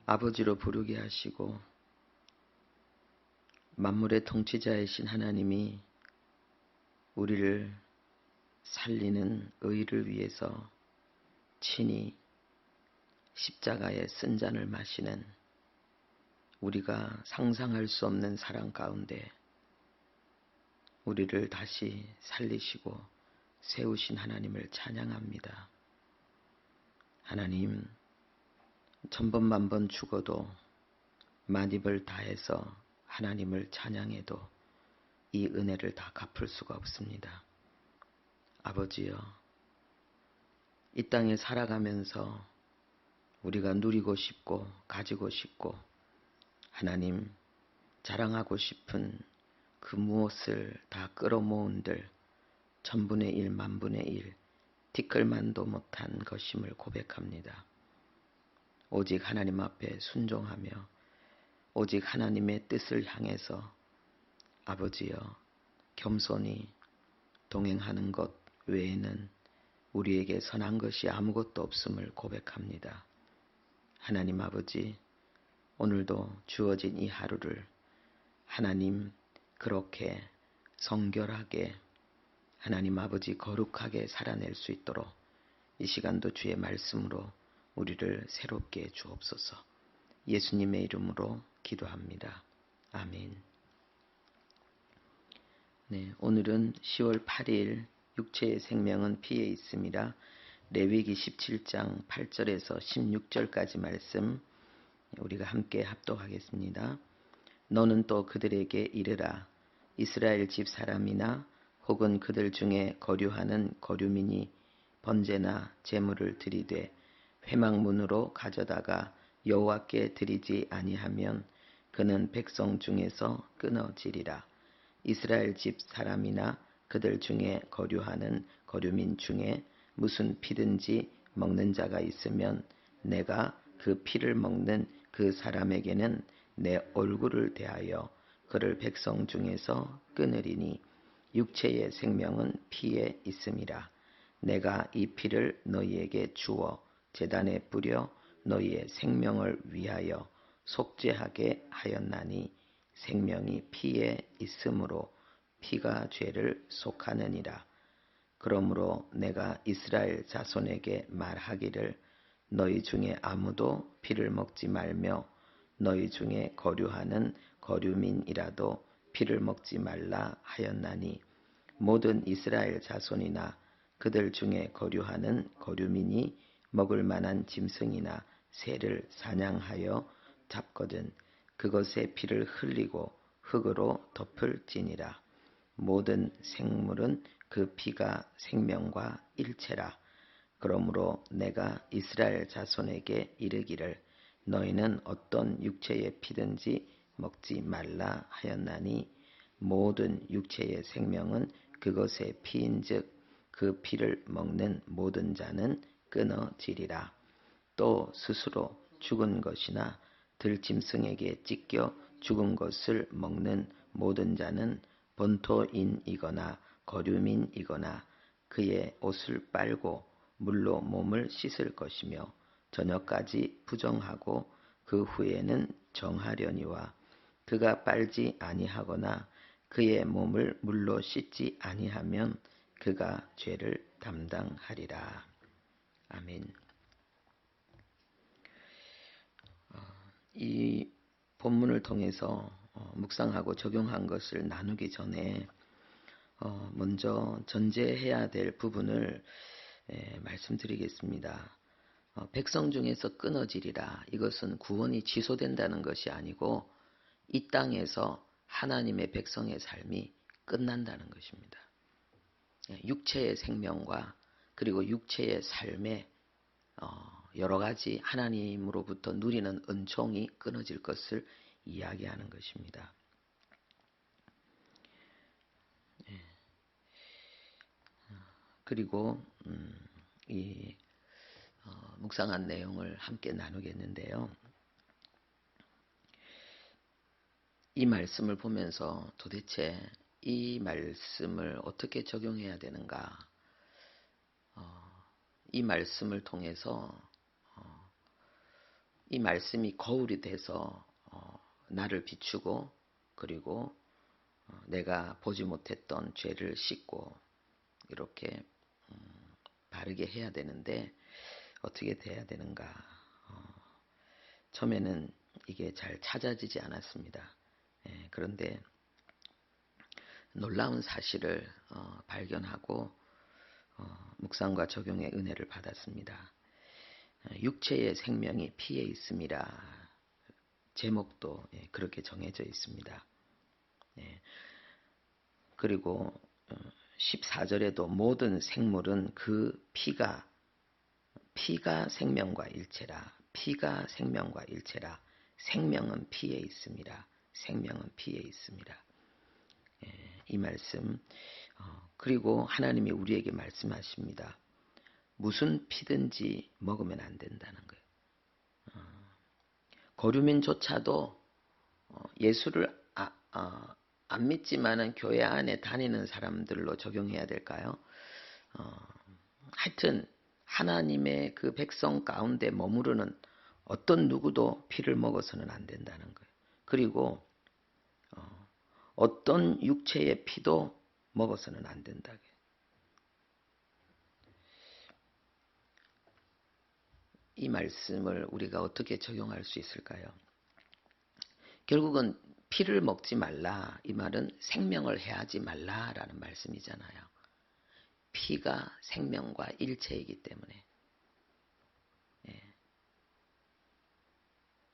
아버지로 부르게 하시고 만물의 통치자이신 하나님이 우리를 살리는 의를 위해서 친히 십자가의 쓴 잔을 마시는 우리가 상상할 수 없는 사랑 가운데 우리를 다시 살리시고 세우신 하나님을 찬양합니다. 하나님, 천번만번 죽어도 만입을 다해서 하나님을 찬양해도 이 은혜를 다 갚을 수가 없습니다. 아버지여, 이 땅에 살아가면서 우리가 누리고 싶고 가지고 싶고 하나님 자랑하고 싶은 그 무엇을 다 끌어모은들 천분의 일 만분의 일 티끌만도 못한 것임을 고백합니다. 오직 하나님 앞에 순종하며 오직 하나님의 뜻을 향해서 아버지여 겸손히 동행하는 것 외에는 우리에게 선한 것이 아무것도 없음을 고백합니다. 하나님 아버지, 오늘도 주어진 이 하루를 하나님 그렇게 성결하게 하나님 아버지 거룩하게 살아낼 수 있도록 이 시간도 주의 말씀으로 우리를 새롭게 해 주옵소서. 예수님의 이름으로 기도합니다. 아멘. 네, 오늘은 10월 8일 육체의 생명은 피에 있습니다. 레위기 17장 8절에서 16절까지 말씀 우리가 함께 합독하겠습니다. 너는 또 그들에게 이르라. 이스라엘 집 사람이나 혹은 그들 중에 거류하는 거류민이 번제나 제물을 드리되 회막문으로 가져다가 여호와께 드리지 아니하면 그는 백성 중에서 끊어지리라. 이스라엘 집 사람이나 그들 중에 거류하는 거류민 중에 무슨 피든지 먹는 자가 있으면 내가 그 피를 먹는 그 사람에게는 내 얼굴을 대하여 그를 백성 중에서 끊으리니 육체의 생명은 피에 있음이라. 내가 이 피를 너희에게 주어 제단에 뿌려 너희의 생명을 위하여 속죄하게 하였나니 생명이 피에 있으므로 피가 죄를 속하느니라. 그러므로 내가 이스라엘 자손에게 말하기를 너희 중에 아무도 피를 먹지 말며 너희 중에 거류하는 거류민이라도 피를 먹지 말라 하였나니 모든 이스라엘 자손이나 그들 중에 거류하는 거류민이 먹을 만한 짐승이나 새를 사냥하여 잡거든 그것의 피를 흘리고 흙으로 덮을지니라. 모든 생물은 그 피가 생명과 일체라. 그러므로 내가 이스라엘 자손에게 이르기를 너희는 어떤 육체의 피든지 먹지 말라 하였나니 모든 육체의 생명은 그것의 피인즉 그 피를 먹는 모든 자는 끊어지리라. 또 스스로 죽은 것이나 들짐승에게 찢겨 죽은 것을 먹는 모든 자는 본토인이거나 거류민이거나 그의 옷을 빨고 물로 몸을 씻을 것이며 저녁까지 부정하고 그 후에는 정하려니와 그가 빨지 아니하거나 그의 몸을 물로 씻지 아니하면 그가 죄를 담당하리라. 아멘. 이 본문을 통해서 묵상하고 적용한 것을 나누기 전에 먼저 전제해야 될 부분을 말씀드리겠습니다. 백성 중에서 끊어지리라. 이것은 구원이 취소된다는 것이 아니고 이 땅에서 하나님의 백성의 삶이 끝난다는 것입니다. 육체의 생명과 그리고 육체의 삶에 여러 가지 하나님으로부터 누리는 은총이 끊어질 것을 이야기하는 것입니다. 그리고 이 묵상한 내용을 함께 나누겠는데요. 이 말씀을 보면서 도대체 이 말씀을 어떻게 적용해야 되는가? 이 말씀을 통해서 이 말씀이 거울이 돼서 나를 비추고 그리고 내가 보지 못했던 죄를 씻고 이렇게 바르게 해야 되는데 어떻게 돼야 되는가? 처음에는 이게 잘 찾아지지 않았습니다. 그런데 놀라운 사실을 발견하고 묵상과 적용의 은혜를 받았습니다. 육체의 생명이 피에 있음이라 제목도 그렇게 정해져 있습니다. 그리고 14절에도 모든 생물은 그 피가 생명과 일체라. 피가 생명과 일체라. 생명은 피에 있음이라. 생명은 피에 있음이라. 이 말씀. 그리고 하나님이 우리에게 말씀하십니다. 무슨 피든지 먹으면 안 된다는 거예요. 거류민조차도 예수를 안 믿지만은 교회 안에 다니는 사람들로 적용해야 될까요? 하여튼 하나님의 그 백성 가운데 머무르는 어떤 누구도 피를 먹어서는 안 된다는 거예요. 그리고 어떤 육체의 피도 먹어서는 안 된다. 이 말씀을 우리가 어떻게 적용할 수 있을까요? 결국은 피를 먹지 말라. 이 말은 생명을 해하지 말라라는 말씀이잖아요. 피가 생명과 일체이기 때문에.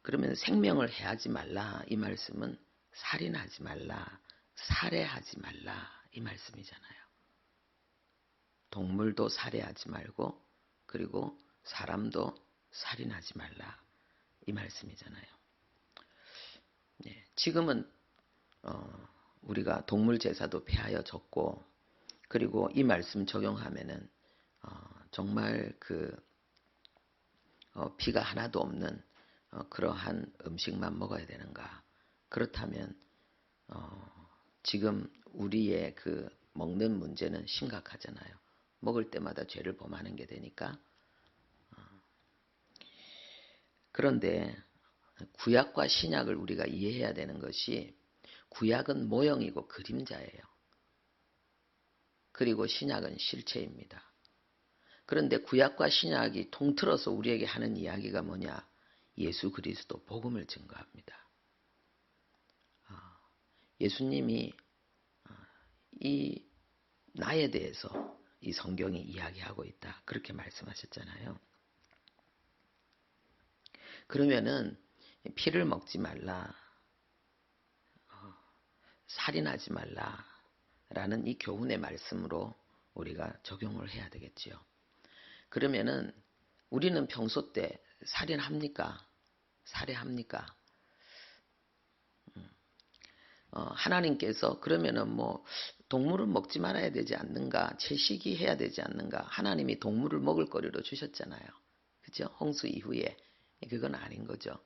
그러면 생명을 해하지 말라. 이 말씀은 살인하지 말라. 살해하지 말라. 이 말씀이잖아요. 동물도 살해하지 말고 그리고 사람도 살인하지 말라. 이 말씀이잖아요. 지금은 우리가 동물 제사도 폐하여 졌고 그리고 이 말씀 적용하면은 정말 그 피가 하나도 없는 그러한 음식만 먹어야 되는가? 그렇다면 지금 우리의 그 먹는 문제는 심각하잖아요. 먹을 때마다 죄를 범하는 게 되니까. 그런데 구약과 신약을 우리가 이해해야 되는 것이 구약은 모형이고 그림자예요. 그리고 신약은 실체입니다. 그런데 구약과 신약이 통틀어서 우리에게 하는 이야기가 뭐냐? 예수 그리스도 복음을 증거합니다. 예수님이 이 나에 대해서 이 성경이 이야기하고 있다. 그렇게 말씀하셨잖아요. 그러면은 피를 먹지 말라, 살인하지 말라라는 이 교훈의 말씀으로 우리가 적용을 해야 되겠지요. 그러면은 우리는 평소 때 살인합니까? 살해합니까? 하나님께서 그러면은 뭐 동물을 먹지 말아야 되지 않는가? 채식이 해야 되지 않는가? 하나님이 동물을 먹을 거리로 주셨잖아요. 그죠? 홍수 이후에. 그건 아닌 거죠.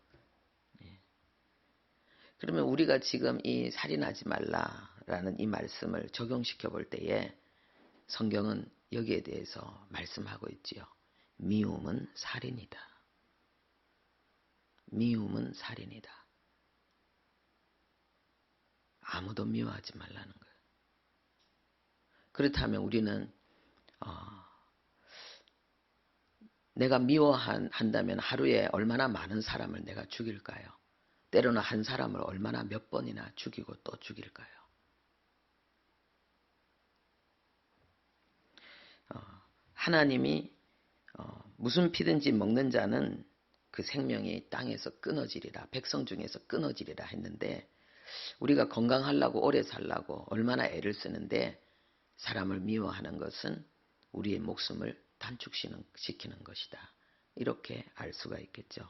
그러면 우리가 지금 이 살인하지 말라라는 이 말씀을 적용시켜 볼 때에 성경은 여기에 대해서 말씀하고 있지요. 미움은 살인이다. 미움은 살인이다. 아무도 미워하지 말라는 거예요. 그렇다면 우리는 내가 미워한다면 하루에 얼마나 많은 사람을 내가 죽일까요? 때로는 한 사람을 얼마나 몇 번이나 죽이고 또 죽일까요? 하나님이 무슨 피든지 먹는 자는 그 생명이 땅에서 끊어지리라. 백성 중에서 끊어지리라 했는데 우리가 건강하려고 오래 살려고 얼마나 애를 쓰는데 사람을 미워하는 것은 우리의 목숨을 단축시키는 것이다. 이렇게 알 수가 있겠죠.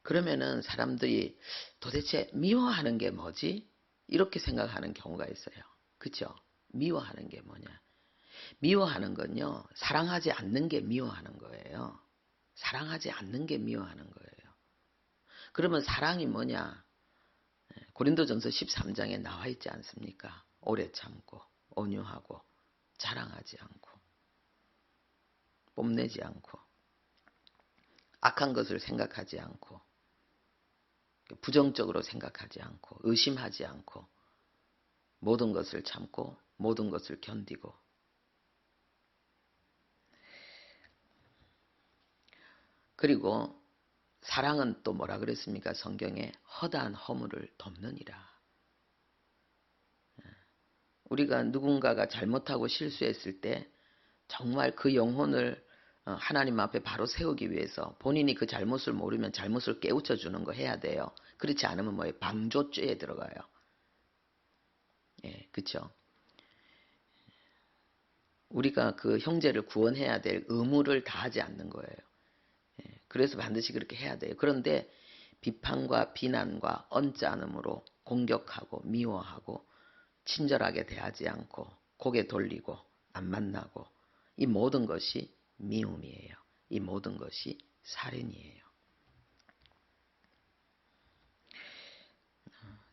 그러면은 사람들이 도대체 미워하는 게 뭐지? 이렇게 생각하는 경우가 있어요. 그죠? 미워하는 게 뭐냐? 미워하는 건요, 사랑하지 않는 게 미워하는 거예요. 사랑하지 않는 게 미워하는 거예요. 그러면 사랑이 뭐냐? 고린도전서 13장에 나와 있지 않습니까? 오래 참고, 온유하고, 자랑하지 않고, 뽐내지 않고. 악한 것을 생각하지 않고 부정적으로 생각하지 않고 의심하지 않고 모든 것을 참고 모든 것을 견디고 그리고 사랑은 또 뭐라 그랬습니까? 성경에 허다한 허물을 덮느니라. 우리가 누군가가 잘못하고 실수했을 때 정말 그 영혼을 하나님 앞에 바로 세우기 위해서 본인이 그 잘못을 모르면 잘못을 깨우쳐 주는 거 해야 돼요. 그렇지 않으면 뭐예요? 방조죄에 들어가요. 예, 그렇죠. 우리가 그 형제를 구원해야 될 의무를 다하지 않는 거예요. 예, 그래서 반드시 그렇게 해야 돼요. 그런데 비판과 비난과 언짢음으로 공격하고 미워하고 친절하게 대하지 않고 고개 돌리고 안 만나고 이 모든 것이 미움이에요. 이 모든 것이 살인이에요.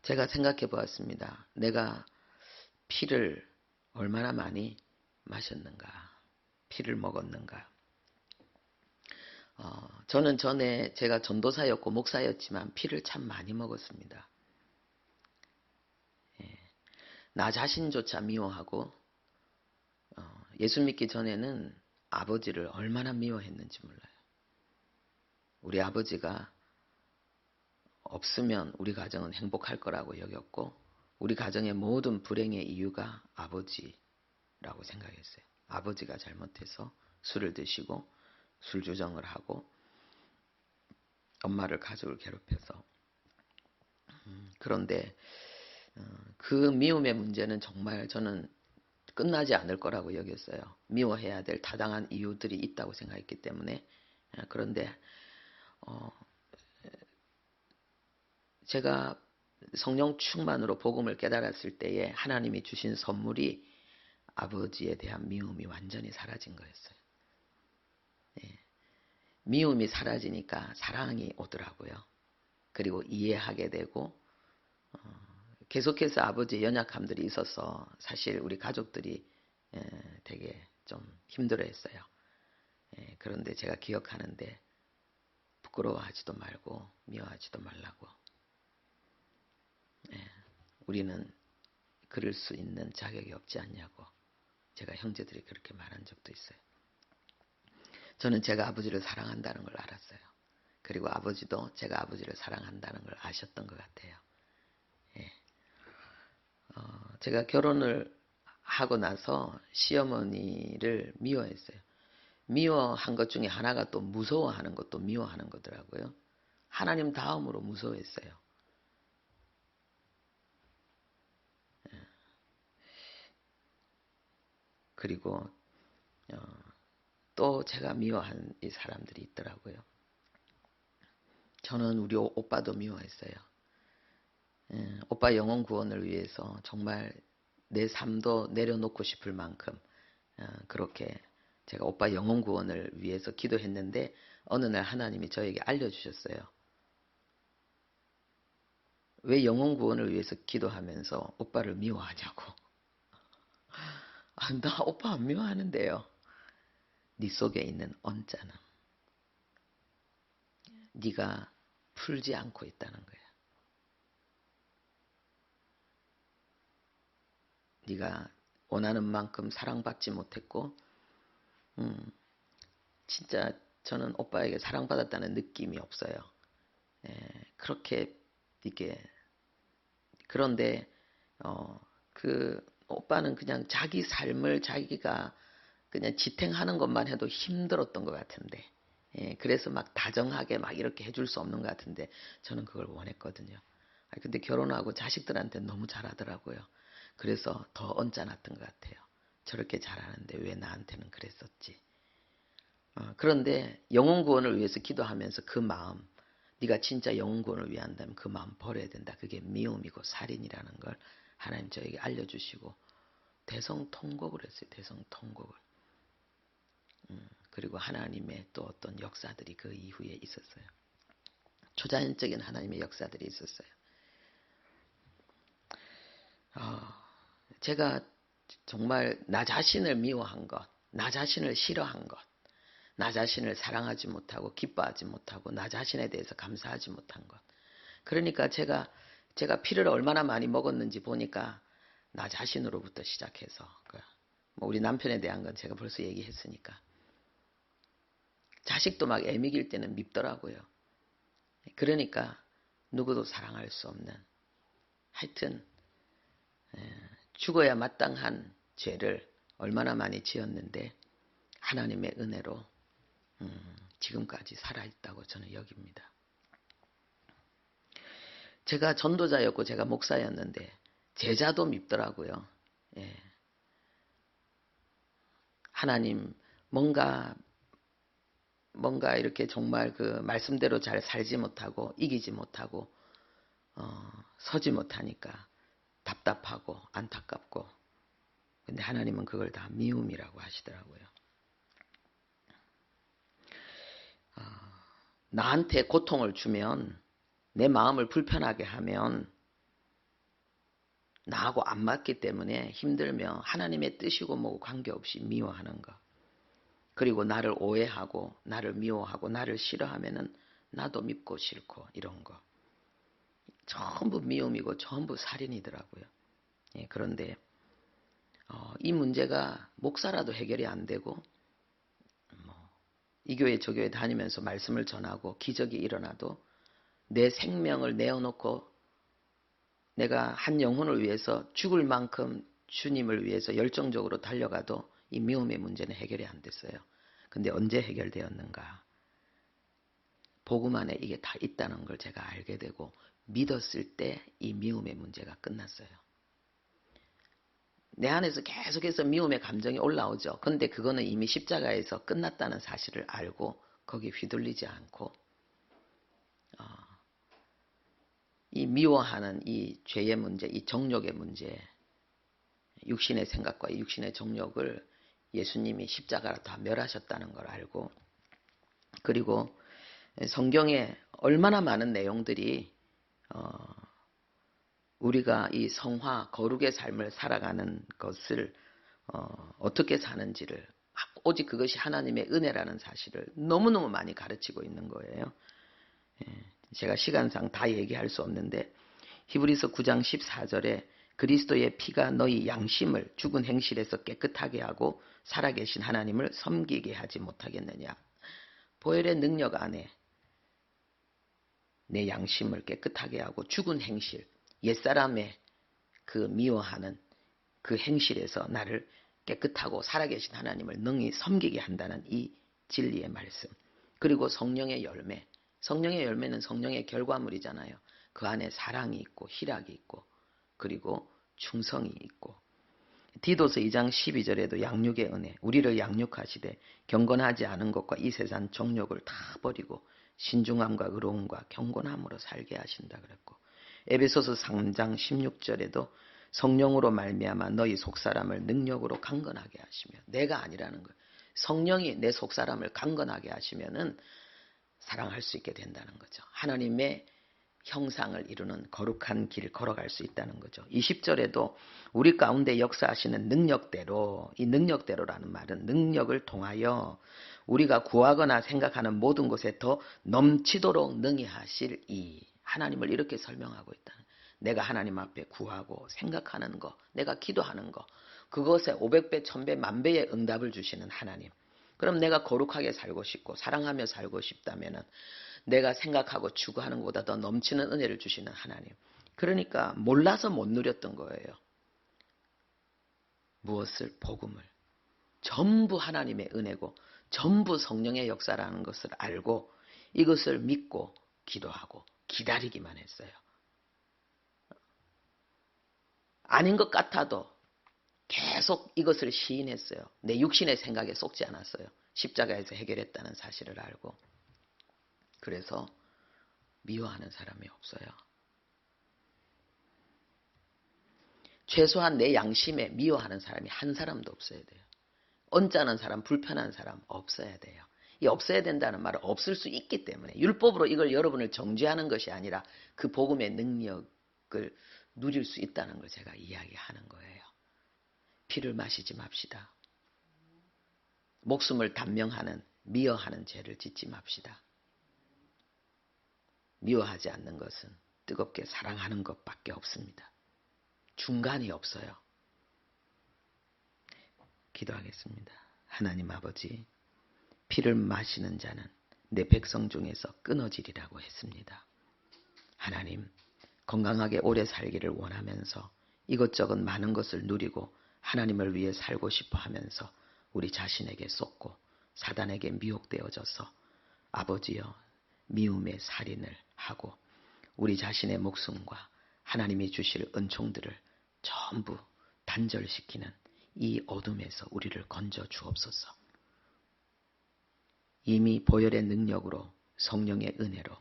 제가 생각해 보았습니다. 내가 피를 얼마나 많이 마셨는가, 피를 먹었는가. 저는 전에 제가 전도사였고 목사였지만 피를 참 많이 먹었습니다. 예, 나 자신조차 미워하고 예수 믿기 전에는 아버지를 얼마나 미워했는지 몰라요. 우리 아버지가 없으면 우리 가정은 행복할 거라고 여겼고 우리 가정의 모든 불행의 이유가 아버지라고 생각했어요. 아버지가 잘못해서 술을 드시고 술주정을 하고 엄마를 가족을 괴롭혀서 그런데 그 미움의 문제는 정말 저는 끝나지 않을 거라고 여겼어요. 미워해야 될 타당한 이유들이 있다고 생각했기 때문에 그런데 제가 성령 충만으로 복음을 깨달았을 때에 하나님이 주신 선물이 아버지에 대한 미움이 완전히 사라진 거였어요. 예. 미움이 사라지니까 사랑이 오더라고요. 그리고 이해하게 되고 계속해서 아버지의 연약함들이 있어서 사실 우리 가족들이 되게 좀 힘들어했어요. 그런데 제가 기억하는데 부끄러워하지도 말고 미워하지도 말라고. 우리는 그럴 수 있는 자격이 없지 않냐고 제가 형제들이 그렇게 말한 적도 있어요. 저는 제가 아버지를 사랑한다는 걸 알았어요. 그리고 아버지도 제가 아버지를 사랑한다는 걸 아셨던 것 같아요. 예. 제가 결혼을 하고 나서 시어머니를 미워했어요. 미워한 것 중에 하나가 또 무서워하는 것도 미워하는 거더라고요. 하나님 다음으로 무서워했어요. 그리고 또 제가 미워한 이 사람들이 있더라고요. 저는 우리 오빠도 미워했어요. 오빠 영혼 구원을 위해서 정말 내 삶도 내려놓고 싶을 만큼 그렇게 제가 오빠 영혼 구원을 위해서 기도했는데 어느 날 하나님이 저에게 알려주셨어요. 왜 영혼 구원을 위해서 기도하면서 오빠를 미워하냐고. 나 오빠 안 미워하는데요. 네 속에 있는 언짢음. 네가 풀지 않고 있다는 거야. 네가 원하는 만큼 사랑받지 못했고 진짜 저는 오빠에게 사랑받았다는 느낌이 없어요. 그렇게 이게 그런데 그 오빠는 그냥 자기 삶을 자기가 그냥 지탱하는 것만 해도 힘들었던 것 같은데 그래서 막 다정하게 막 이렇게 해줄 수 없는 것 같은데 저는 그걸 원했거든요. 근데 결혼하고 자식들한테 너무 잘하더라고요. 그래서 더 언짢았던 것 같아요. 저렇게 잘하는데 왜 나한테는 그랬었지. 그런데 영혼 구원을 위해서 기도하면서 그 마음 네가 진짜 영혼 구원을 위한다면 그 마음 버려야 된다. 그게 미움이고 살인이라는 걸 하나님 저에게 알려주시고 대성통곡을 했어요. 대성통곡을. 그리고 하나님의 또 어떤 역사들이 그 이후에 있었어요. 초자연적인 하나님의 역사들이 있었어요. 제가 정말 나 자신을 미워한 것, 나 자신을 싫어한 것, 나 자신을 사랑하지 못하고 기뻐하지 못하고 나 자신에 대해서 감사하지 못한 것. 그러니까 제가 피를 얼마나 많이 먹었는지 보니까 나 자신으로부터 시작해서 뭐 우리 남편에 대한 건 제가 벌써 얘기했으니까 자식도 막 애미길 때는 밉더라고요. 그러니까 누구도 사랑할 수 없는 하여튼 죽어야 마땅한 죄를 얼마나 많이 지었는데 하나님의 은혜로 지금까지 살아있다고 저는 여깁니다. 제가 전도자였고 제가 목사였는데 제자도 밉더라고요. 예. 하나님 뭔가 이렇게 정말 그 말씀대로 잘 살지 못하고 이기지 못하고 서지 못하니까 답답하고 안타깝고 근데 하나님은 그걸 다 미움이라고 하시더라고요. 나한테 고통을 주면 내 마음을 불편하게 하면 나하고 안 맞기 때문에 힘들며 하나님의 뜻이고 뭐고 관계없이 미워하는 것. 그리고 나를 오해하고 나를 미워하고 나를 싫어하면은 나도 밉고 싫고 이런 거. 전부 미움이고 전부 살인이더라고요. 예, 그런데 이 문제가 목사라도 해결이 안 되고 이 교회 저 교회 다니면서 말씀을 전하고 기적이 일어나도 내 생명을 내어놓고 내가 한 영혼을 위해서 죽을 만큼 주님을 위해서 열정적으로 달려가도 이 미움의 문제는 해결이 안 됐어요. 근데 언제 해결되었는가? 복음 안에 이게 다 있다는 걸 제가 알게 되고 믿었을 때 이 미움의 문제가 끝났어요. 내 안에서 계속해서 미움의 감정이 올라오죠. 근데 그거는 이미 십자가에서 끝났다는 사실을 알고 거기 휘둘리지 않고 이 미워하는 이 죄의 문제, 이 정욕의 문제, 육신의 생각과 육신의 정욕을 예수님이 십자가로 다 멸하셨다는 걸 알고 그리고 성경에 얼마나 많은 내용들이 우리가 이 성화, 거룩의 삶을 살아가는 것을 어떻게 사는지를 오직 그것이 하나님의 은혜라는 사실을 너무너무 많이 가르치고 있는 거예요. 제가 시간상 다 얘기할 수 없는데 히브리서 9장 14절에 그리스도의 피가 너희 양심을 죽은 행실에서 깨끗하게 하고 살아계신 하나님을 섬기게 하지 못하겠느냐. 보혈의 능력 안에 내 양심을 깨끗하게 하고 죽은 행실, 옛사람의 그 미워하는 그 행실에서 나를 깨끗하고 살아계신 하나님을 능히 섬기게 한다는 이 진리의 말씀. 그리고 성령의 열매. 성령의 열매는 성령의 결과물이잖아요. 그 안에 사랑이 있고 희락이 있고 그리고 충성이 있고 디도서 2장 12절에도 양육의 은혜 우리를 양육하시되 경건하지 않은 것과 이 세상 정욕을 다 버리고 신중함과 의로움과 경건함으로 살게 하신다 그랬고 에베소서 3장 16절에도 성령으로 말미암아 너희 속사람을 능력으로 강건하게 하시며 내가 아니라는 거예요. 성령이 내 속사람을 강건하게 하시면은 사랑할 수 있게 된다는 거죠. 하나님의 형상을 이루는 거룩한 길 걸어갈 수 있다는 거죠. 20절에도 우리 가운데 역사하시는 능력대로 이 능력대로라는 말은 능력을 통하여 우리가 구하거나 생각하는 모든 것에 더 넘치도록 능히 하실 이 하나님을 이렇게 설명하고 있다. 내가 하나님 앞에 구하고 생각하는 거 내가 기도하는 거 그것에 500배 1000배 만배의 응답을 주시는 하나님. 그럼 내가 거룩하게 살고 싶고 사랑하며 살고 싶다면은 내가 생각하고 추구하는 것보다 더 넘치는 은혜를 주시는 하나님. 그러니까 몰라서 못 누렸던 거예요. 무엇을? 복음을. 전부 하나님의 은혜고 전부 성령의 역사라는 것을 알고 이것을 믿고 기도하고 기다리기만 했어요. 아닌 것 같아도 계속 이것을 시인했어요. 내 육신의 생각에 속지 않았어요. 십자가에서 해결했다는 사실을 알고. 그래서 미워하는 사람이 없어요. 최소한 내 양심에 미워하는 사람이 한 사람도 없어야 돼요. 언짢은 사람, 불편한 사람 없어야 돼요. 이 없어야 된다는 말은 없을 수 있기 때문에 율법으로 이걸 여러분을 정죄하는 것이 아니라 그 복음의 능력을 누릴 수 있다는 걸 제가 이야기하는 거예요. 피를 마시지 맙시다. 목숨을 단명하는 미워하는 죄를 짓지 맙시다. 미워하지 않는 것은 뜨겁게 사랑하는 것밖에 없습니다. 중간이 없어요. 기도하겠습니다. 하나님 아버지, 피를 마시는 자는 내 백성 중에서 끊어지리라고 했습니다. 하나님, 건강하게 오래 살기를 원하면서 이것저것 많은 것을 누리고 하나님을 위해 살고 싶어 하면서 우리 자신에게 쏟고 사단에게 미혹되어져서 아버지여 미움의 살인을 하고 우리 자신의 목숨과 하나님이 주실 은총들을 전부 단절시키는 이 어둠에서 우리를 건져 주옵소서. 이미 보혈의 능력으로 성령의 은혜로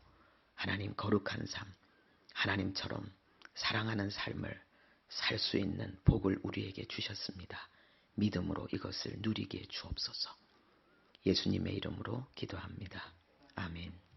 하나님 거룩한 삶, 하나님처럼 사랑하는 삶을 살 수 있는 복을 우리에게 주셨습니다. 믿음으로 이것을 누리게 주옵소서. 예수님의 이름으로 기도합니다. 아멘.